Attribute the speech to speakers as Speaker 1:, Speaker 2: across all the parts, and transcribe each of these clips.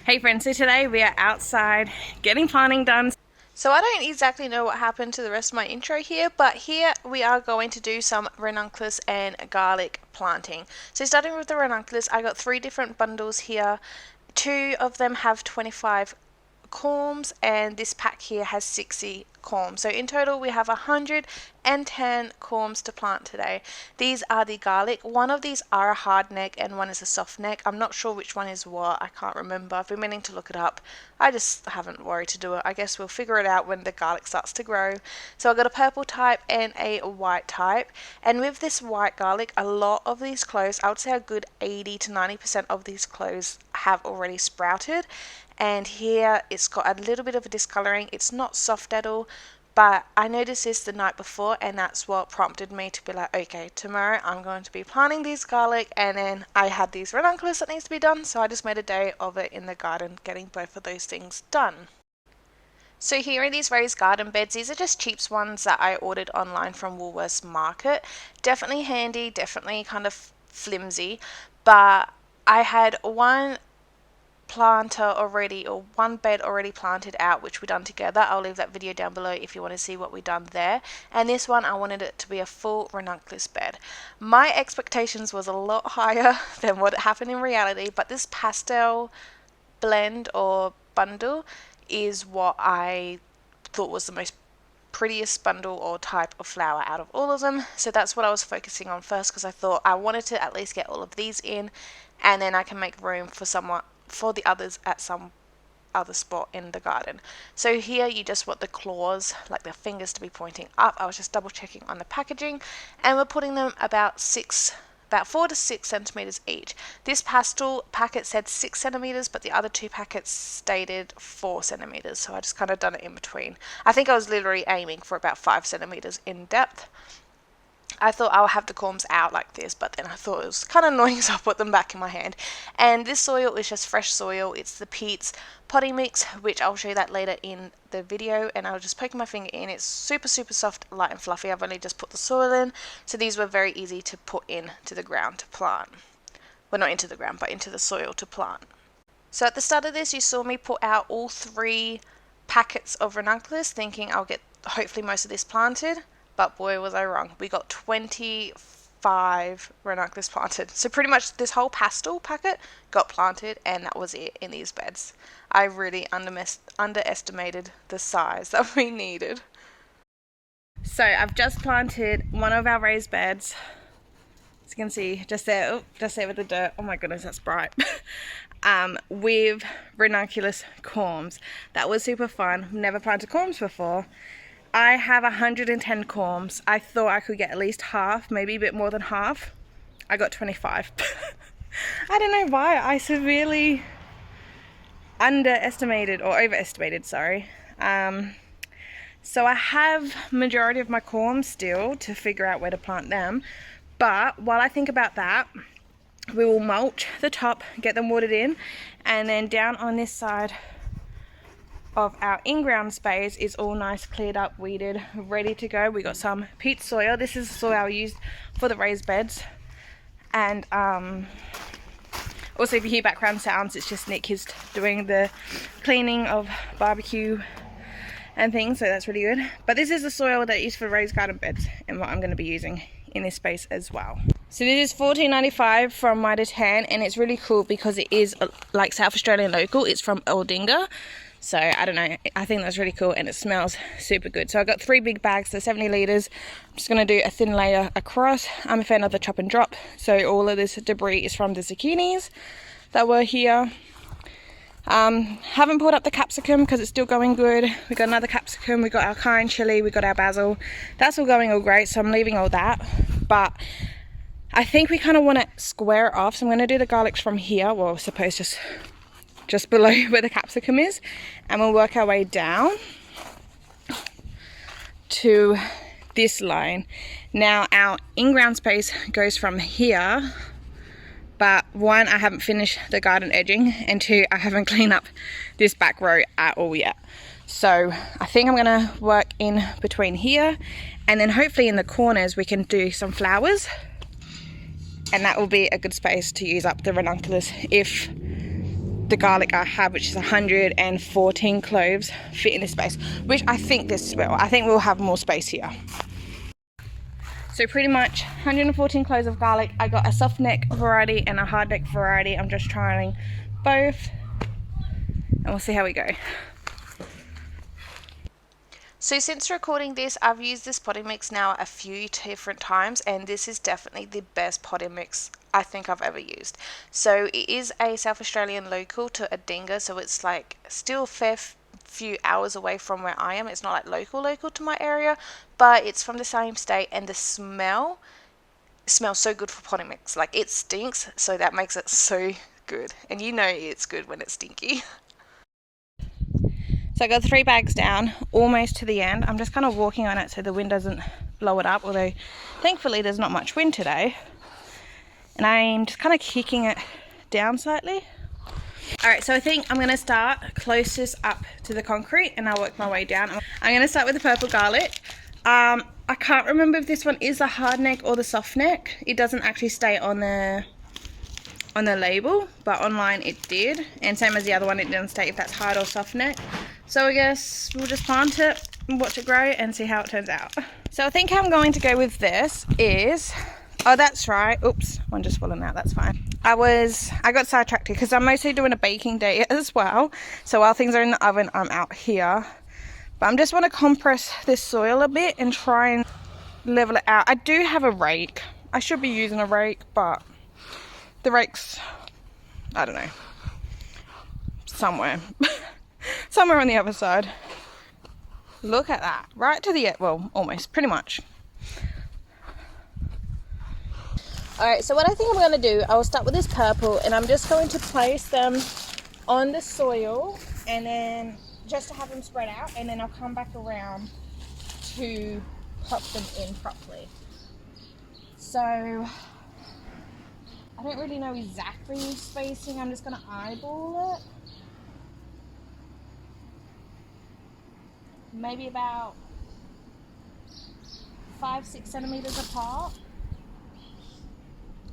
Speaker 1: Hey friends, so today we are outside getting planting done.
Speaker 2: So I don't exactly know what happened to the rest of my intro here, but here we are going to do some ranunculus and garlic planting. So starting with the ranunculus, I got 3 different bundles here. 2 of them have 25 corms and this pack here has 60 corms. So in total we have 110 corms to plant today. These are the garlic. One of these are a hard neck and one is a soft neck. I'm not sure which one is what. I can't remember. I've been meaning to look it up. I just haven't worried to do it. I guess we'll figure it out when the garlic starts to grow. So I've got a purple type and a white type. And with this white garlic, a lot of these cloves, I would say a good 80 to 90% of these cloves have already sprouted. And here it's got a little bit of a discoloring. It's not soft at all, but I noticed this the night before and that's what prompted me to be like, okay, tomorrow I'm going to be planting these garlic, and then I had these ranunculus that needs to be done, so I just made a day of it in the garden getting both of those things done. So here are these raised garden beds. These are just cheap ones that I ordered online from Woolworths Market. Definitely handy, definitely kind of flimsy, but I had one planter already, or one bed already planted out, which we done together. I'll leave that video down below if you want to see what we done there. And this one I wanted it to be a full ranunculus bed. My expectations was a lot higher than what happened in reality, but this pastel blend or bundle is what I thought was the most prettiest bundle or type of flower out of all of them. So that's what I was focusing on first, because I thought I wanted to at least get all of these in, and then I can make room for the others at some other spot in the garden. So here you just want the claws, like the fingers, to be pointing up. I was just double checking on the packaging, and we're putting them about 4 to 6 centimeters each. This pastel packet said 6 centimeters, but the other 2 packets stated 4 centimeters, so I just kind of done it in between. I think I was literally aiming for about 5 centimeters in depth. I thought I'll have the corms out like this, but then I thought it was kind of annoying, so I put them back in my hand. And this soil is just fresh soil. It's the Pete's potting mix, which I'll show you that later in the video, and I'll just poke my finger in. It's super soft, light and fluffy. I've only just put the soil in, so these were very easy to put into the ground to plant. Well, not into the ground, but into the soil to plant. So at the start of this, you saw me put out all 3 packets of ranunculus, thinking I'll get hopefully most of this planted. But boy, was I wrong. We got 25 ranunculus planted. So pretty much this whole pastel packet got planted, and that was it in these beds. I really underestimated the size that we needed.
Speaker 1: So I've just planted one of our raised beds. As you can see, just there with the dirt. Oh my goodness, that's bright. With ranunculus corms. That was super fun. Never planted corms before. I have 110 corms. I thought I could get at least half, maybe a bit more than half. I got 25. I don't know why. I severely underestimated or overestimated, sorry. So I have majority of my corms still to figure out where to plant them. But while I think about that, we will mulch the top, get them watered in, and then down on this side of our in-ground space is all nice, cleared up, weeded, ready to go. We got some peat soil. This is the soil I used for the raised beds. And also, if you hear background sounds, it's just Nick. He's doing the cleaning of barbecue and things, so that's really good. But this is the soil that I use for raised garden beds, and what I'm going to be using in this space as well. So this is $14.95 from Mitre 10, and it's really cool because it is like South Australian local. It's from Aldinga. So I don't know, I think that's really cool, and it smells super good. So I got 3 big bags, so 70 litres. I'm just going to do a thin layer across. I'm a fan of the chop and drop, so all of this debris is from the zucchinis that were here. Haven't pulled up the capsicum because it's still going good. We got another capsicum, we got our cayenne chili, we got our basil. That's all going all great, so I'm leaving all that. But I think we kind of want to square it off, so I'm going to do the garlics from here. Well, I suppose just below where the capsicum is, and we'll work our way down to this line. Now our in-ground space goes from here, but 1, I haven't finished the garden edging, and 2, I haven't cleaned up this back row at all yet. So I think I'm gonna work in between here, and then hopefully in the corners we can do some flowers, and that will be a good space to use up the ranunculus if the garlic I have, which is 114 cloves, fit in this space, which I think this will. I think we'll have more space here. So pretty much 114 cloves of garlic. I got a soft neck variety and a hard neck variety. I'm just trying both and we'll see how we go.
Speaker 2: So since recording this, I've used this potting mix now a few different times, and this is definitely the best potting mix I think I've ever used. So it is a South Australian local to Adinga, so it's like still a fair few hours away from where I am. It's not like local to my area, but it's from the same state, and the smell smells so good for potting mix. Like, it stinks, so that makes it so good, and you know it's good when it's stinky.
Speaker 1: So I got 3 bags down, almost to the end. I'm just kind of walking on it so the wind doesn't blow it up, although thankfully there's not much wind today. And I'm just kind of kicking it down slightly. Alright, so I think I'm going to start closest up to the concrete and I'll work my way down. I'm going to start with the purple garlic. I can't remember if this one is the hard neck or the soft neck. It doesn't actually stay on the label, but online it did, and same as the other one, it didn't state if that's hard or soft neck. So I guess we'll just plant it and watch it grow and see how it turns out. So I think how I'm going to go with this is, oh that's right, oops, one just fallen out, that's fine. I got sidetracked because I'm mostly doing a baking day as well, so while things are in the oven I'm out here, but I'm just want to compress this soil a bit and try and level it out. I do have a rake, I should be using a rake, but the rake's, I don't know, somewhere on the other side. Look at that, right to the, well, almost, pretty much. Alright, so what I think I'm going to do, I'll start with this purple, and I'm just going to place them on the soil, and then just to have them spread out, and then I'll come back around to pop them in properly. So I don't really know exactly spacing, I'm just going to eyeball it. Maybe about 5-6 centimeters apart.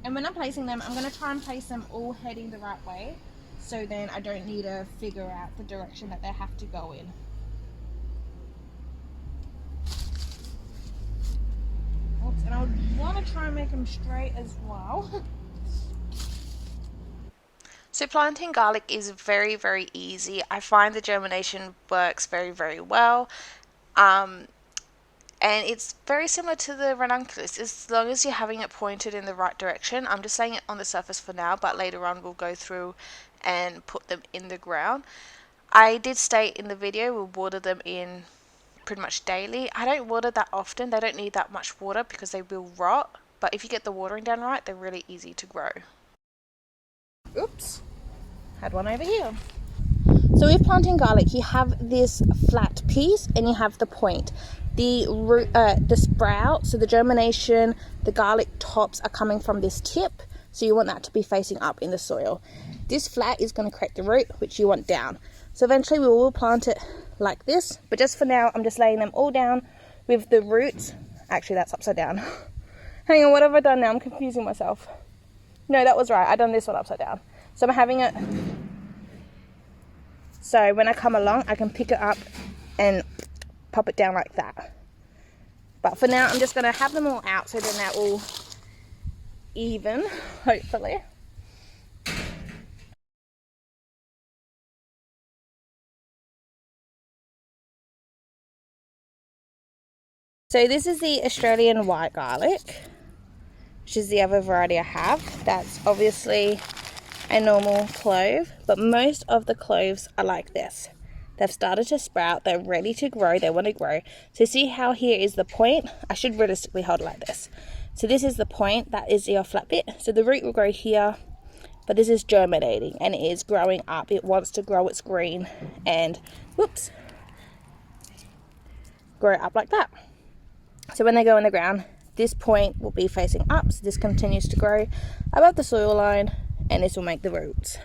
Speaker 1: And when I'm placing them, I'm going to try and place them all heading the right way, so then I don't need to figure out the direction that they have to go in. Oops, and I would want to try and make them straight as well.
Speaker 2: So planting garlic is very, very easy. I find the germination works very, very well. And it's very similar to the ranunculus, as long as you're having it pointed in the right direction. I'm just laying it on the surface for now, but later on we'll go through and put them in the ground. I did state in the video we'll water them in pretty much daily. I don't water that often, they don't need that much water because they will rot, but if you get the watering down right, they're really easy to grow.
Speaker 1: Oops, had one over here. So with planting garlic, you have this flat piece and you have the point. The root, the sprout, so the germination, the garlic tops are coming from this tip, so you want that to be facing up in the soil. This flat is going to create the root, which you want down. So eventually we will plant it like this, but just for now I'm just laying them all down with the roots. Actually that's upside down. Hang on, what have I done now? I'm confusing myself. No, that was right, I done this one upside down. So I'm having it, so when I come along I can pick it up and pop it down like that. But for now I'm just going to have them all out so then they're all even, hopefully. So this is the Australian white garlic, which is the other variety I have. That's obviously a normal clove, but most of the cloves are like this. They've started to sprout, they're ready to grow, they want to grow. So see how here is the point? I should realistically hold it like this. So this is the point, that is your flat bit. So the root will grow here, but this is germinating and it is growing up. It wants to grow its green and, whoops, grow up like that. So when they go in the ground, this point will be facing up, so this continues to grow above the soil line and this will make the roots.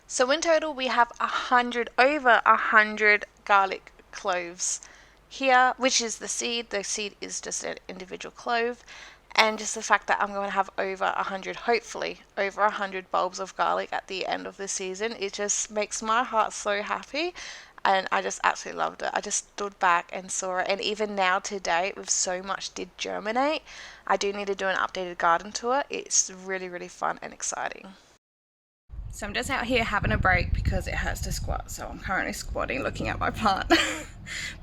Speaker 2: So in total we have over 100 garlic cloves here, which is the seed. The seed is just an individual clove, And just the fact that I'm going to have over 100, hopefully over 100 bulbs of garlic at the end of this season, it just makes my heart so happy. And I just absolutely loved it. I just stood back and saw it, and even now today with so much did germinate. I do need to do an updated garden tour. It's really, really fun and exciting.
Speaker 1: So I'm just out here having a break because it hurts to squat, so I'm currently squatting looking at my plant.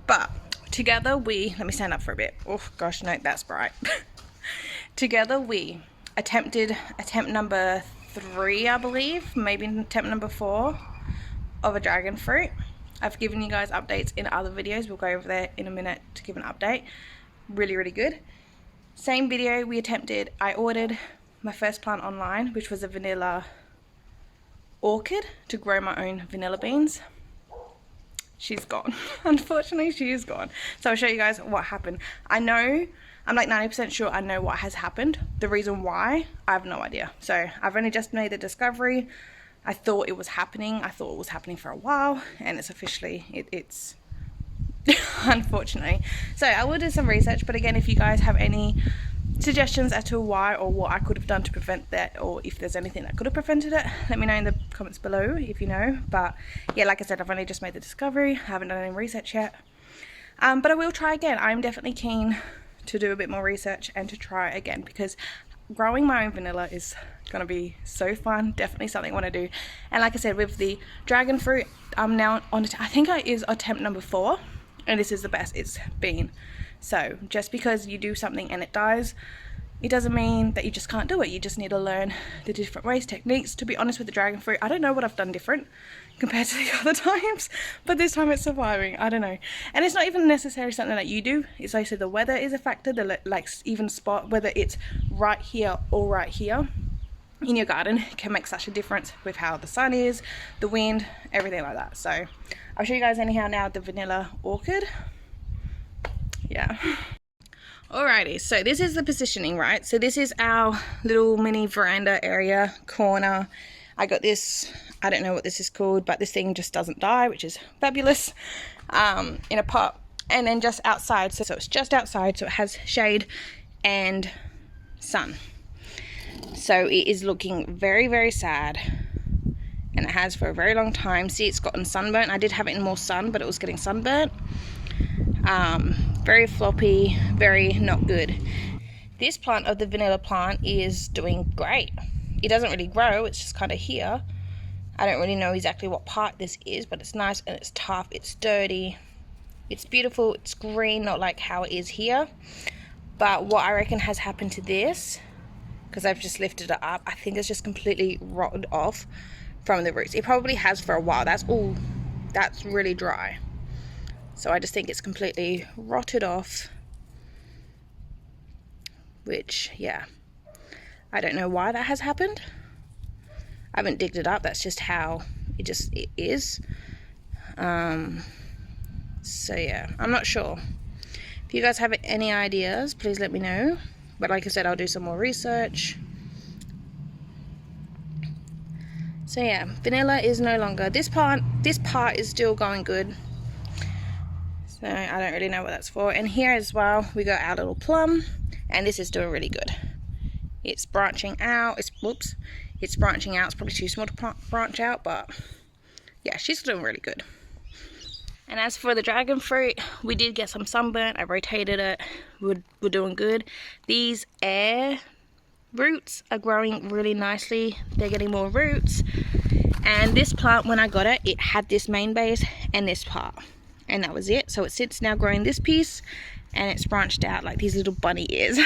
Speaker 1: But together let me stand up for a bit. Oh gosh, no, that's bright. Together we attempted attempt number 3, I believe, maybe attempt number 4 of a dragon fruit. I've given you guys updates in other videos. We'll go over there in a minute to give an update. Really, really good. Same video we attempted. I ordered my first plant online, which was a vanilla orchid to grow my own vanilla beans. She's gone. Unfortunately, she is gone. So I'll show you guys what happened. I'm like 90% sure I know what has happened. The reason why, I have no idea. So I've only just made the discovery. I thought it was happening. I thought it was happening for a while, and it's officially, it's unfortunately. So I will do some research, but again, if you guys have any suggestions as to why or what I could have done to prevent that, or if there's anything that could have prevented it, let me know in the comments below if you know. But yeah, like I said, I've only just made the discovery. I haven't done any research yet, but I will try again. I'm definitely keen to do a bit more research and to try again, because growing my own vanilla is gonna be so fun. Definitely something I want to do. And like I said, with the dragon fruit, I'm now on I think it is attempt number 4, and this is the best it's been. So just because you do something and it dies, it doesn't mean that you just can't do it. You just need to learn the different ways, techniques. To be honest with the dragon fruit, I don't know what I've done different compared to the other times, but this time it's surviving. I don't know. And it's not even necessarily something that you do. It's like I said, the weather is a factor, the like even spot, whether it's right here or right here in your garden can make such a difference with how the sun is, the wind, everything like that. So I'll show you guys anyhow now the vanilla orchid. Yeah. Alrighty, so this is the positioning, right? So this is our little mini veranda area, corner. I got this, I don't know what this is called, but this thing just doesn't die, which is fabulous, in a pot. And then just outside, so it's just outside, so it has shade and sun. So it is looking very, very sad, and it has for a very long time. See, it's gotten sunburnt. I did have it in more sun, but it was getting sunburnt. Very floppy, very not good. This plant of the vanilla plant is doing great. It doesn't really grow, it's just kind of here. I don't really know exactly what part this is, but it's nice and it's tough, it's sturdy, it's beautiful, it's green, not like how it is here. But what I reckon has happened to this, because I've just lifted it up, I think it's just completely rotted off from the roots. It probably has for a while. That's really dry. So I just think it's completely rotted off, which, yeah, I don't know why that has happened. I haven't digged it up. That's just how it is. So yeah, I'm not sure. If you guys have any ideas, please let me know. But like I said, I'll do some more research. So yeah, vanilla is no longer, this part is still going good. So I don't really know what that's for. And here as well, we got our little plum, and this is doing really good. It's branching out. It's branching out. It's probably too small to branch out, but yeah, she's doing really good. And as for the dragon fruit, we did get some sunburnt. I rotated it. We're doing good. These air roots are growing really nicely. They're getting more roots. And this plant, when I got it, it had this main base and this part. And that was it. So it's since now growing this piece, and it's branched out like these little bunny ears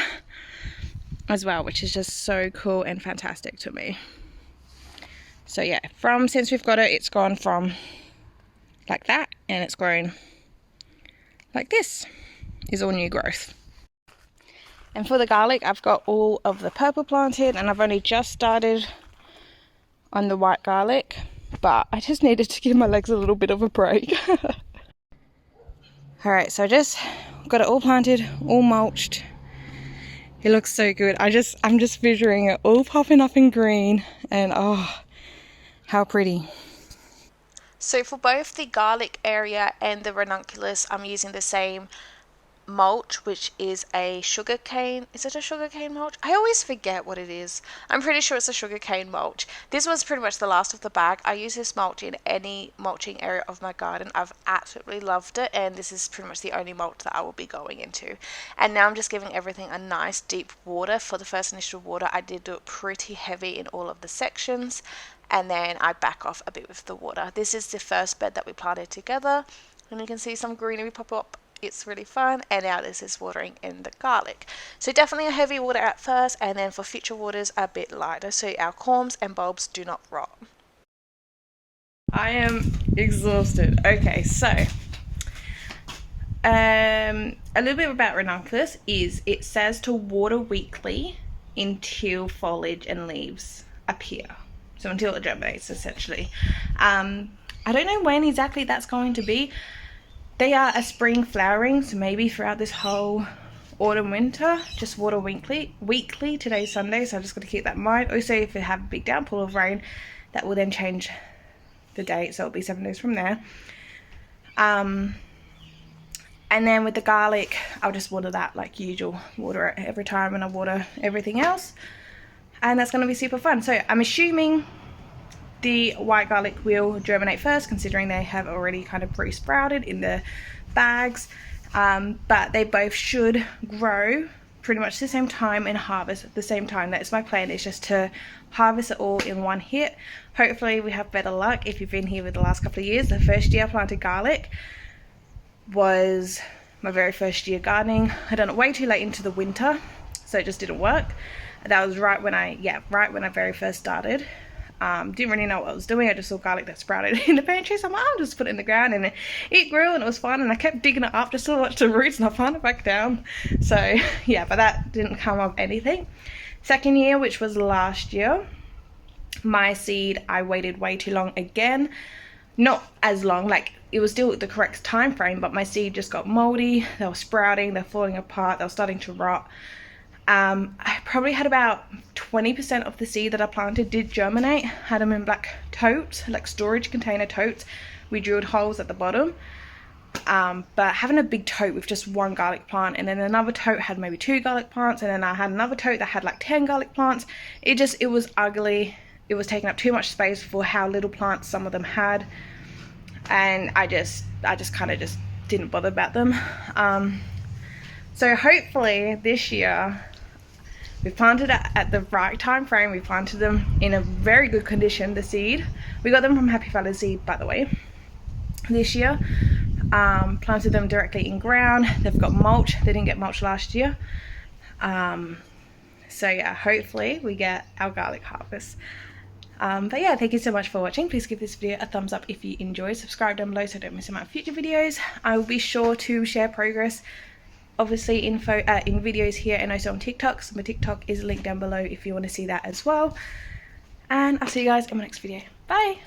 Speaker 1: as well, which is just so cool and fantastic to me. So yeah, since we've got it, it's gone from like that, and it's grown like this. Is all new growth. And for the garlic, I've got all of the purple planted, and I've only just started on the white garlic, but I just needed to give my legs a little bit of a break. Alright, so I just got it all planted, all mulched. It looks so good. I'm just visualizing it all popping up in green, and oh, how pretty.
Speaker 2: So for both the garlic area and the ranunculus, I'm using the same mulch, which is a sugarcane. Is it a sugarcane mulch? I always forget what it is. I'm pretty sure it's a sugarcane mulch. This was pretty much the last of the bag. I use this mulch in any mulching area of my garden. I've absolutely loved it, and this is pretty much the only mulch that I will be going into. And now I'm just giving everything a nice deep water. For the first initial water, I did do it pretty heavy in all of the sections, and then I back off a bit with the water. This is the first bed that we planted together, and you can see some greenery pop up. It's really fun. And now this is watering in the garlic. So definitely a heavy water at first, and then for future waters a bit lighter, so our corms and bulbs do not rot.
Speaker 1: I am exhausted. Okay, so a little bit about Ranunculus is it says to water weekly until foliage and leaves appear. So until it germinates, essentially. I don't know when exactly that's going to be. They are a spring flowering, so maybe throughout this whole autumn winter, just water weekly. Today's Sunday, so I'm just going to keep that in mind. Also, if we have a big downpour of rain, that will then change the date, so it'll be 7 days from there. And then with the garlic, I'll just water that like usual. Water it every time, and I water everything else. And that's going to be super fun. So I'm assuming the white garlic will germinate first, considering they have already kind of pre-sprouted in the bags, but they both should grow pretty much the same time and harvest at the same time. That's my plan, is just to harvest it all in one hit. Hopefully we have better luck. If you've been here with the last couple of years, the first year I planted garlic was my very first year gardening. I done it way too late into the winter, so it just didn't work. That was right when I very first started. Didn't really know what I was doing. I just saw garlic that sprouted in the pantry, so I'm like, I'll just put it in the ground, and it grew and it was fun, and I kept digging it up just to watch the roots, and I found it back down. So yeah, but that didn't come of anything. Second year, which was last year, my seed, I waited way too long again. Not as long, like it was still the correct time frame, but my seed just got moldy. They were sprouting, they're falling apart, they were starting to rot. I probably had about 20% of the seed that I planted did germinate. Had them in black totes, like storage container totes. We drilled holes at the bottom. But having a big tote with just one garlic plant, and then another tote had maybe 2 garlic plants, and then I had another tote that had like 10 garlic plants. It was ugly. It was taking up too much space for how little plants some of them had, and I just kind of just didn't bother about them. So hopefully this year we planted it at the right time frame. We planted them in a very good condition, the seed. We got them from Happy Valley Seed, by the way, this year. Planted them directly in ground. They've got mulch. They didn't get mulch last year. So yeah, hopefully we get our garlic harvest. But yeah, thank you so much for watching. Please give this video a thumbs up if you enjoyed. Subscribe down below so don't miss out on future videos. I will be sure to share progress, obviously info in videos here, and also on TikTok. So my TikTok is linked down below if you want to see that as well. And I'll see you guys in my next video. Bye!